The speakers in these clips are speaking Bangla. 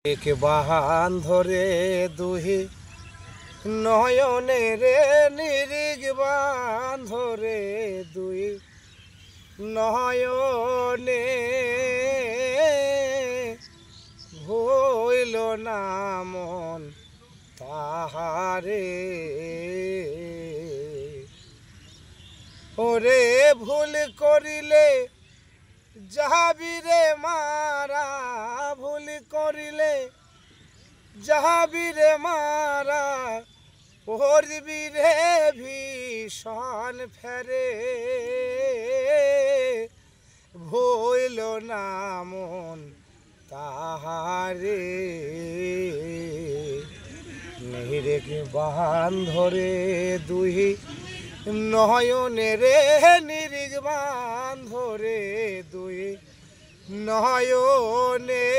এক বাহান ধরে দুহি নয়নে রে নিরিগ বান ধরে দুই নয়নে হইল না মন তাহারে ওরে ভুল করিলে যাবি রে মারা ভুল করিলে যাবি রে মারা পড়বি রে ভীষণ ফেরে ভইল না মন তাহারে নিরেক বান ধরে দুই নয়নে রে নিরিগ বান ধরে দুই নয়নে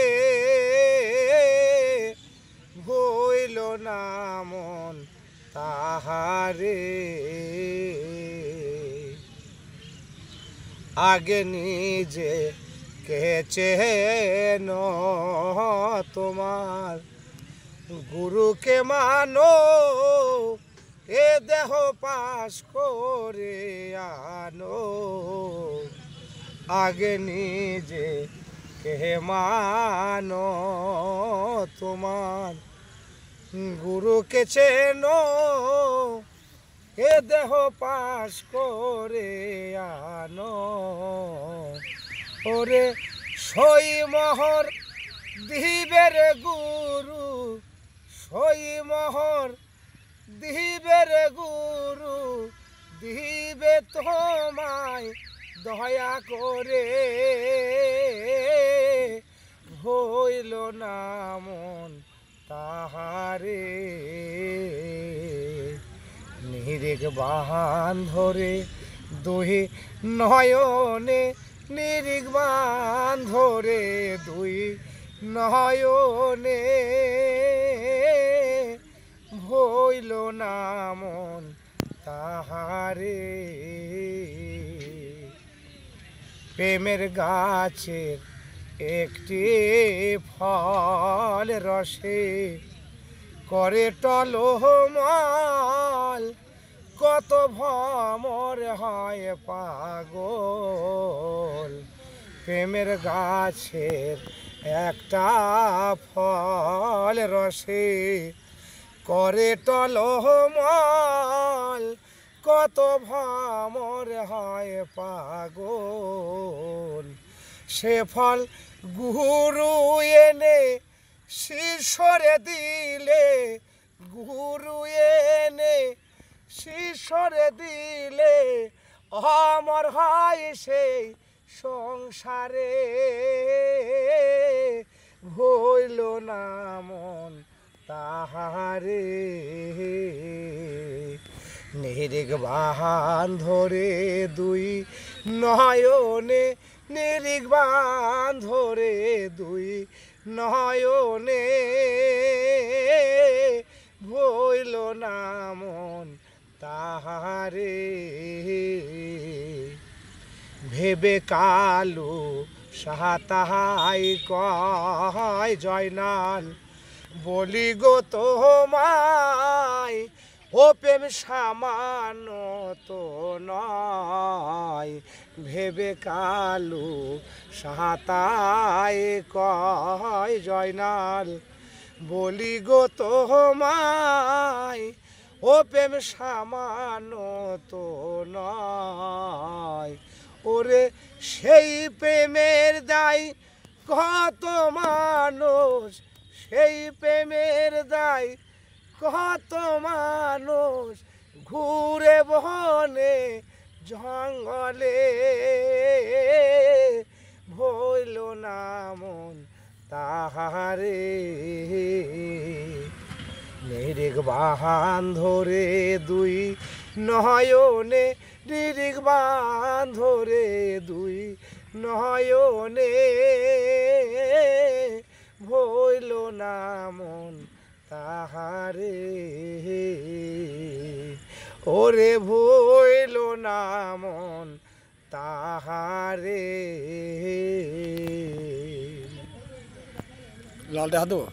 হইল না মন তাহারে আগে নিজে কেচে ন তোমার গুরুকে মানো এ দেহ পাশ করে আনো আগে নিজে কে মানো তোমার গুরুকে চেনো এ দেহ পাশ করে আনো ওরে সই মোহর দিবের গুরু সই মোহর দিবের গুরু দিবে তোমায় দয়া করে হইল না মন তাহারে নিরেক বাহান ধরে দুই নয়নে নিরিগ বান ধরে দুই নয়নে হইল না মন তাহারে প্রেমের গাছের একটি ফল রসে করে টলমল কত ভ্রমর হয় পাগল প্রেমের গাছের একটা ফল রসে করে টলমল কত ভ্রমর হয় পাগল সে ফল গুরু এনে শিষ্যরে দিলে গুরু এনে শিষ্যরে দিলে অমর হয় সেই সংসারে হইল না মন তাহারে নিরিগ বাহান ধরে দুই নয়নে নিরিগ বান ধরে দুই নয়নে হইল না মন তাহারে ভেবে কালু সাহাতাহাই কয় জয়নাল বলি গো তোমায় ও প্রেম সামান্য তো নয় ভেবে কালু সাহাতায় কয় জয়নাল বলি গো তোমায় ও প্রেম সামান্য তো নয় ওরে সেই প্রেমের দায় কত মানুষ সেই প্রেমের দায় কত মানুষ ঘুরে বনে জঙ্গলে ভইল না মন তাহারে নিরিগ বাহান ধরে দুই নয়নে নিরিগ বাহান ধরে দুই নয়নে ভইল না মন তাহারে ওরে ভইল না মন তাহারে লাল দেখা দেবো।